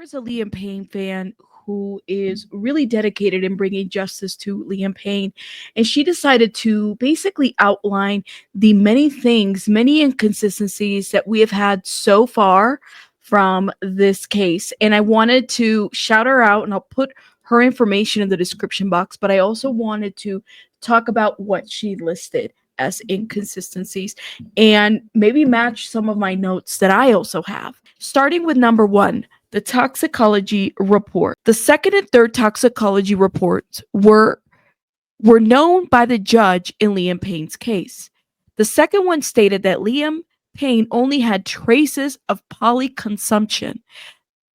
is a Liam Payne fan who is really dedicated in bringing justice to Liam Payne. And she decided to basically outline the many things, many inconsistencies that we have had so far from this case. And I wanted to shout her out, and I'll put her information in the description box, but I also wanted to talk about what she listed as inconsistencies and maybe match some of my notes that I also have. Starting with number one, the toxicology report. The second and third toxicology reports were known by the judge in Liam Payne's case. The second one stated that Liam Payne only had traces of polyconsumption.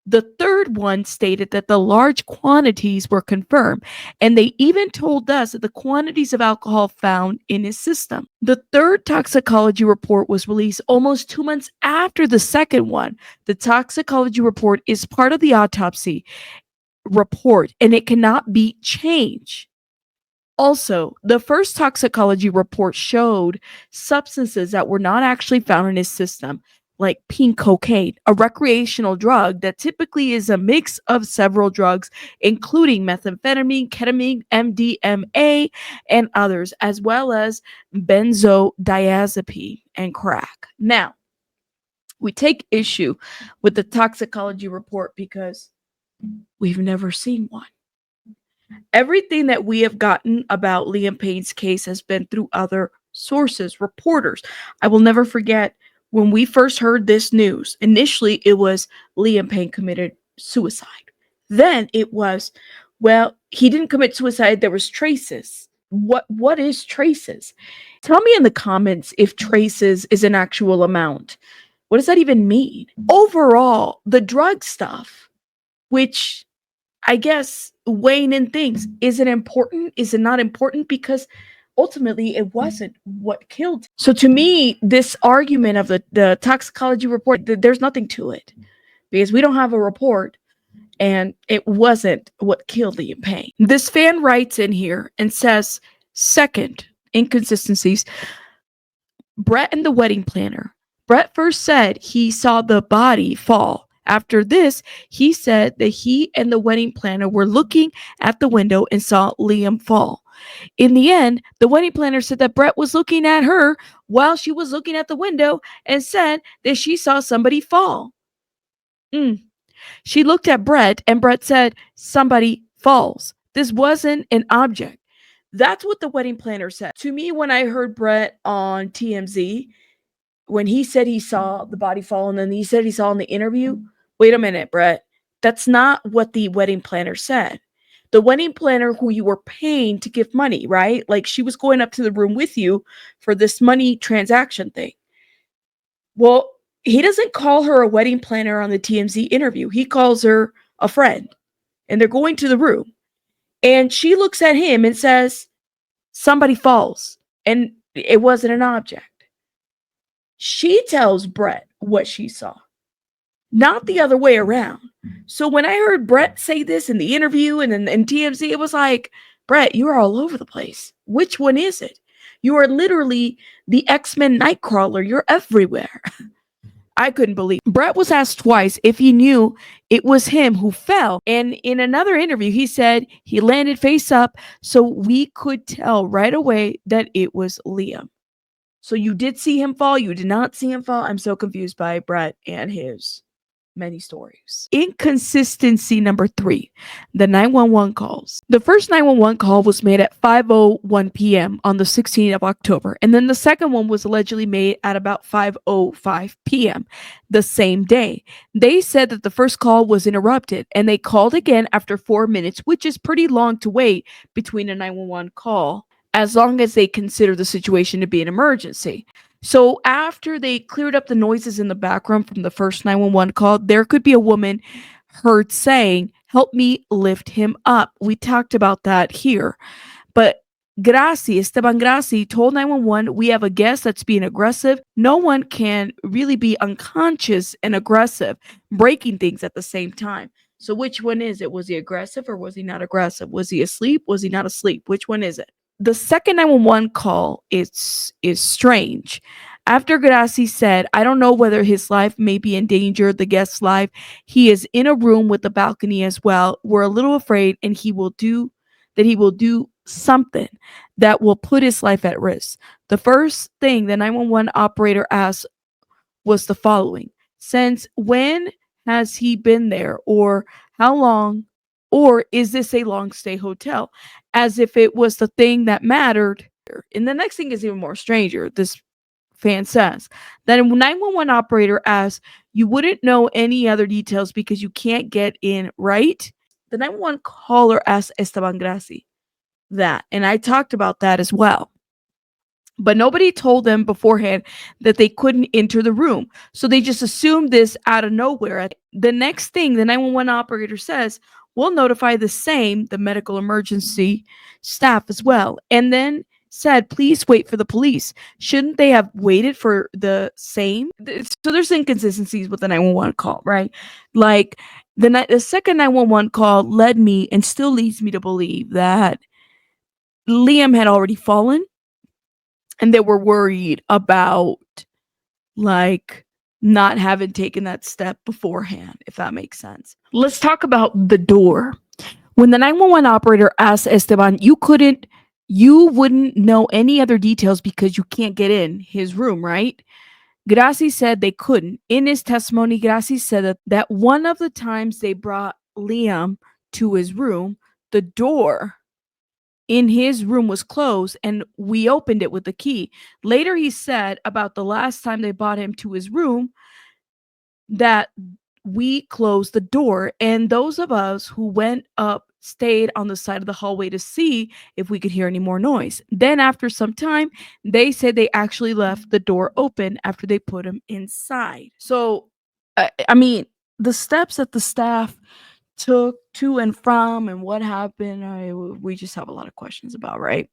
The third one stated that the large quantities were confirmed, and they even told us that the quantities of alcohol found in his system. The third toxicology report was released almost 2 months after the second one. The toxicology report is part of the autopsy report, and it cannot be changed. Also, the first toxicology report showed substances that were not actually found in his system, like pink cocaine, a recreational drug that typically is a mix of several drugs, including methamphetamine, ketamine, MDMA, and others, as well as benzodiazepine and crack. Now, we take issue with the toxicology report because we've never seen one. Everything that we have gotten about Liam Payne's case has been through other sources, reporters. I will never forget when we first heard this news. Initially, it was Liam Payne committed suicide. Then it was, well, he didn't commit suicide. There was traces. What is traces? Tell me in the comments if traces is an actual amount. What does that even mean? Overall, the drug stuff, which I guess weighing in things, is it important? Is it not important? Because ultimately it wasn't what killed. So to me, this argument of the toxicology report, there's nothing to it because we don't have a report and it wasn't what killed Liam Payne. This fan writes in here and says, second, inconsistencies. Brett and the wedding planner. Brett first said he saw the body fall. After this, he said that he and the wedding planner were looking at the window and saw Liam fall. In the end, the wedding planner said that Brett was looking at her while she was looking at the window and said that she saw somebody fall. She looked at Brett and Brett said, somebody falls. This wasn't an object. That's what the wedding planner said. To me, when I heard Brett on TMZ, when he said he saw the body fall and then he said he saw in the interview, wait a minute, Brett. That's not what the wedding planner said. The wedding planner who you were paying to give money, right? Like she was going up to the room with you for this money transaction thing. Well, he doesn't call her a wedding planner on the TMZ interview. He calls her a friend and they're going to the room. And she looks at him and says, somebody falls. And it wasn't an object. She tells Brett what she saw, not the other way around. So when I heard Brett say this in the interview and in TMZ, it was like, Brett, you are all over the place. Which one is it? You are literally the X-Men Nightcrawler. You're everywhere. I couldn't believe. Brett was asked twice if he knew it was him who fell. And in another interview, he said he landed face up, so we could tell right away that it was Liam. So you did see him fall. You did not see him fall. I'm so confused by Brett and his many stories. Inconsistency number 3, the 911 calls. The first 911 call was made at 5:01 p.m. on the 16th of October. And then the second one was allegedly made at about 5:05 p.m. the same day. They said that the first call was interrupted and they called again after 4 minutes, which is pretty long to wait between a 911 call, as long as they consider the situation to be an emergency. So after they cleared up the noises in the background from the first 911 call, there could be a woman heard saying, help me lift him up. We talked about that here. But Esteban Graci told 911, we have a guest that's being aggressive. No one can really be unconscious and aggressive, breaking things at the same time. So which one is it? Was he aggressive or was he not aggressive? Was he asleep? Was he not asleep? Which one is it? The second 911 call is strange. After Grassi said, I don't know whether his life may be in danger, the guest's life. He is in a room with a balcony as well. We're a little afraid and he will do something that will put his life at risk. The first thing the 911 operator asked was the following: since when has he been there, or how long, or is this a long stay hotel? As if it was the thing that mattered. And the next thing is even more stranger. This fan says that a 911 operator asks, you wouldn't know any other details because you can't get in, right? The 911 caller asked Esteban Grassi that, and I talked about that as well. But nobody told them beforehand that they couldn't enter the room. So they just assumed this out of nowhere. The next thing the 911 operator says, we'll notify the medical emergency staff as well. And then said, please wait for the police. Shouldn't they have waited for the same? So there's inconsistencies with the 911 call, right? Like the second 911 call led me and still leads me to believe that Liam had already fallen and they were worried about like not having taken that step beforehand, if that makes sense. Let's talk about the door. When the 911 operator asked Esteban, you wouldn't know any other details because you can't get in his room, right? Grassi said they couldn't. In his testimony, Grassi said that one of the times they brought Liam to his room, the door in his room was closed and we opened it with the key. Later, he said about the last time they brought him to his room that we closed the door, and those of us who went up stayed on the side of the hallway to see if we could hear any more noise. Then after some time, they said they actually left the door open after they put him inside. So, I mean, the steps that the staff took to and from and what happened, we just have a lot of questions about, right?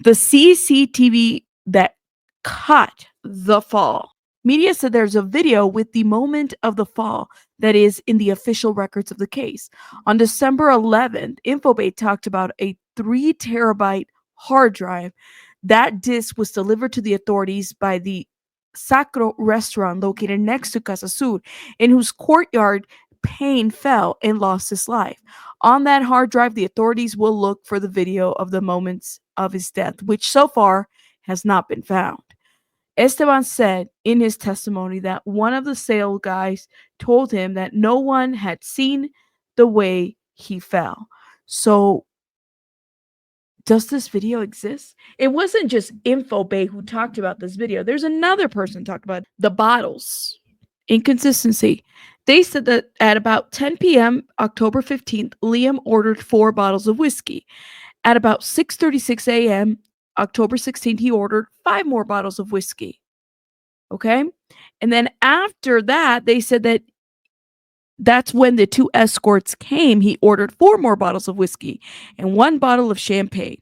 The CCTV that caught the fall. Media said there's a video with the moment of the fall that is in the official records of the case. On December 11th, Infobay talked about a 3 terabyte hard drive. That disk was delivered to the authorities by the Sacro restaurant located next to Casa Sur, in whose courtyard Payne fell and lost his life. On that hard drive, the authorities will look for the video of the moments of his death, which so far has not been found. Esteban said in his testimony that one of the sale guys told him that no one had seen the way he fell. So, does this video exist? It wasn't just Infobay who talked about this video. There's another person talked about the bottles. Inconsistency. They said that at about 10 p.m. October 15th, Liam ordered 4 bottles of whiskey. At about 6:36 a.m. October 16th, he ordered 5 more bottles of whiskey. Okay? And then after that, they said that that's when the 2 escorts came. He ordered 4 more bottles of whiskey and 1 bottle of champagne.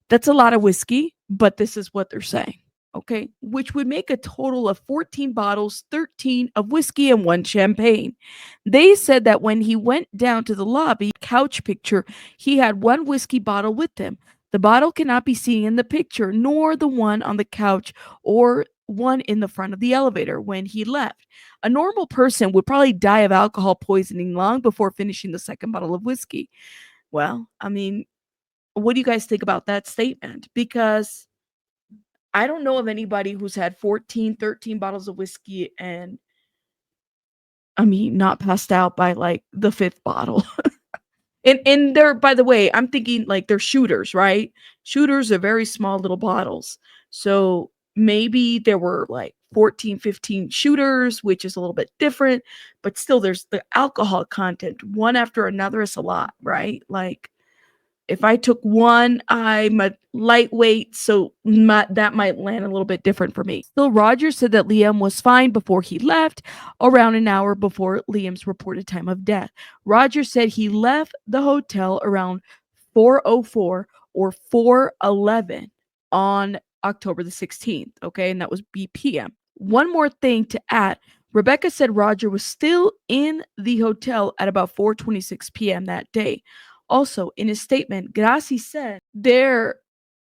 That's a lot of whiskey, but this is what they're saying. Okay, which would make a total of 14 bottles, 13 of whiskey and 1 champagne. They said that when he went down to the lobby couch picture, he had 1 whiskey bottle with him. The bottle cannot be seen in the picture, nor the one on the couch or one in the front of the elevator when he left. A normal person would probably die of alcohol poisoning long before finishing the second bottle of whiskey. Well, I mean, what do you guys think about that statement? Because I don't know of anybody who's had 14, 13 bottles of whiskey and, I mean, not passed out by like the 5th bottle. And they're, by the way, I'm thinking like they're shooters, right? Shooters are very small little bottles. So maybe there were like 14, 15 shooters, which is a little bit different, but still there's the alcohol content. One after another is a lot, right? Like, if I took 1, I'm a lightweight, so that might land a little bit different for me. Still, Roger said that Liam was fine before he left, around an hour before Liam's reported time of death. Roger said he left the hotel around 4:04 or 4:11 on October the 16th, okay? And that was BPM. One more thing to add. Rebecca said Roger was still in the hotel at about 4:26 p.m. that day. Also, in his statement, Grassi said,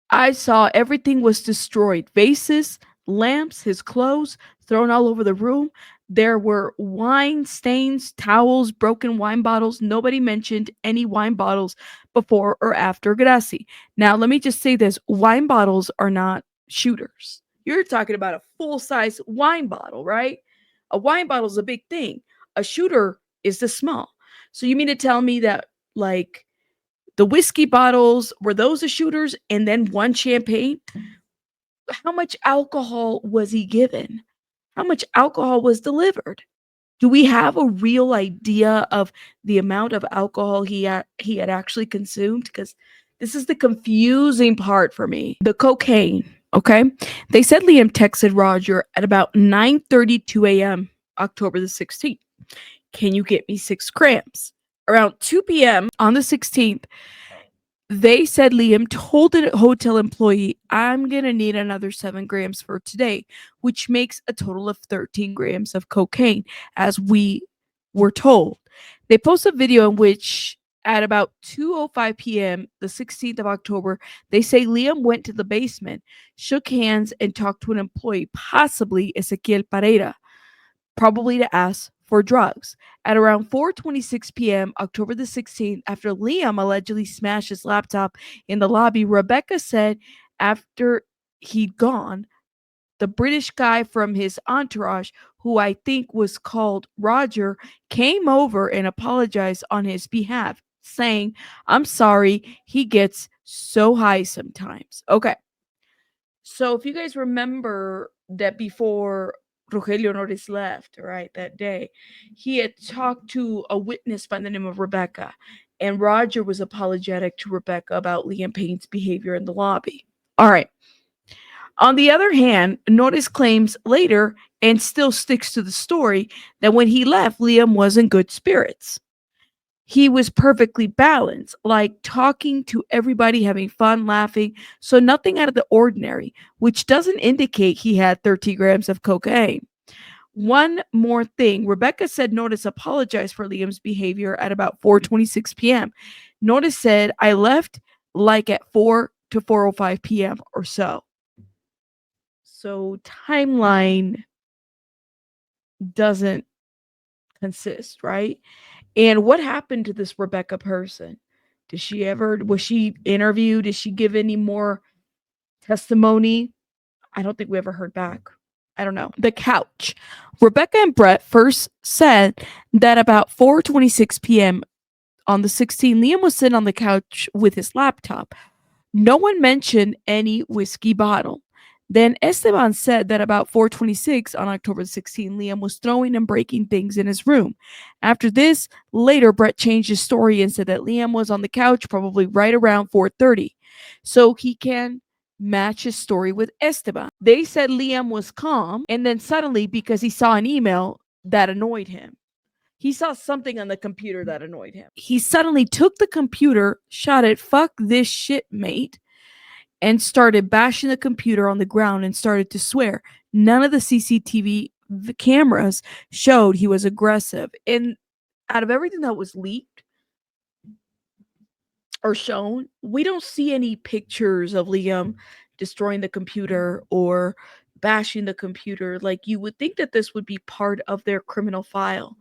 I saw everything was destroyed. Vases, lamps, his clothes thrown all over the room. There were wine stains, towels, broken wine bottles. Nobody mentioned any wine bottles before or after Grassi. Now, let me just say this: wine bottles are not shooters. You're talking about a full size wine bottle, right? A wine bottle is a big thing. A shooter is the small. So you mean to tell me that, like, the whiskey bottles were those the shooters and then one champagne? How much alcohol was he given? How much alcohol was delivered? Do we have a real idea of the amount of alcohol he had actually consumed? Because this is the confusing part for me. The cocaine, okay? They said Liam texted Roger at about 9:32 a.m. October the 16th. Can you get me 6 grams? Around 2 p.m. on the 16th, they said Liam told a hotel employee, I'm going to need another 7 grams for today, which makes a total of 13 grams of cocaine, as we were told. They post a video in which, at about 2:05 p.m., the 16th of October, they say Liam went to the basement, shook hands, and talked to an employee, possibly Ezequiel Pereira, probably to ask for drugs. At around 4:26 p.m., October the 16th, after Liam allegedly smashed his laptop in the lobby, Rebecca said after he'd gone, the British guy from his entourage, who I think was called Roger, came over and apologized on his behalf, saying, I'm sorry, he gets so high sometimes. Okay. So if you guys remember that before Rogelio Norris left, right, that day, he had talked to a witness by the name of Rebecca, and Roger was apologetic to Rebecca about Liam Payne's behavior in the lobby. All right. On the other hand, Norris claims later, and still sticks to the story, that when he left, Liam was in good spirits. He was perfectly balanced, like talking to everybody, having fun, laughing. So nothing out of the ordinary, which doesn't indicate he had 30 grams of cocaine. One more thing. Rebecca said Notice apologized for Liam's behavior at about 4:26 p.m. Notice said, I left like at 4 to 4:05 p.m. or so. So timeline doesn't consist, right? And what happened to this Rebecca person? Was she interviewed? Did she give any more testimony? I don't think we ever heard back. I don't know. The couch. Rebecca and Brett first said that about 4:26 p.m. on the 16th, Liam was sitting on the couch with his laptop. No one mentioned any whiskey bottle. Then Esteban said that about 4:26 on October 16, Liam was throwing and breaking things in his room. After this, later Brett changed his story and said that Liam was on the couch probably right around 4:30, so he can match his story with Esteban. They said Liam was calm, and then suddenly, because he saw an email that annoyed him, he saw something on the computer that annoyed him. He suddenly took the computer, shouted, "Fuck this shit, mate," and started bashing the computer on the ground and started to swear. None of the CCTV cameras showed he was aggressive. And out of everything that was leaked or shown, we don't see any pictures of Liam destroying the computer or bashing the computer. Like, you would think that this would be part of their criminal file.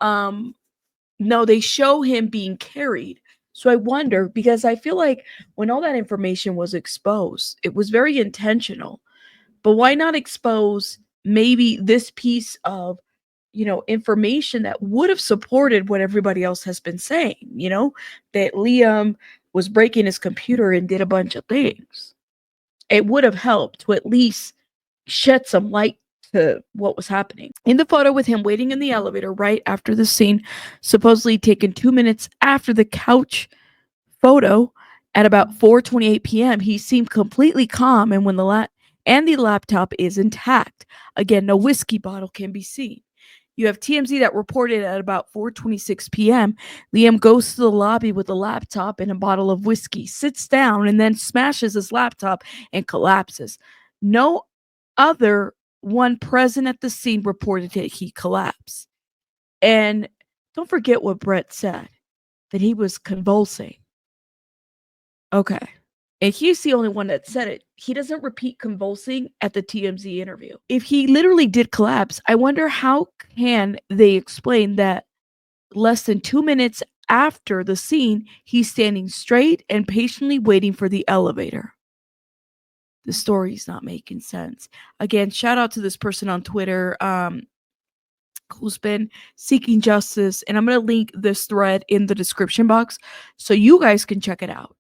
No, they show him being carried. So I wonder, because I feel like when all that information was exposed, it was very intentional. But why not expose maybe this piece of, information that would have supported what everybody else has been saying, that Liam was breaking his computer and did a bunch of things. It would have helped to at least shed some light to what was happening. In the photo with him waiting in the elevator right after the scene, supposedly taken 2 minutes after the couch photo at about 4:28 p.m., he seemed completely calm, and the laptop is intact. Again, no whiskey bottle can be seen. You have TMZ that reported at about 4:26 p.m. Liam goes to the lobby with a laptop and a bottle of whiskey, sits down, and then smashes his laptop and collapses. No other one present at the scene reported that he collapsed. And don't forget what Brett said, that he was convulsing. Okay. And he's the only one that said it. He doesn't repeat convulsing at the TMZ interview. If he literally did collapse, I wonder how can they explain that less than 2 minutes after the scene, he's standing straight and patiently waiting for the elevator. The story's not making sense. Again, shout out to this person on Twitter who's been seeking justice, and I'm going to link this thread in the description box so you guys can check it out.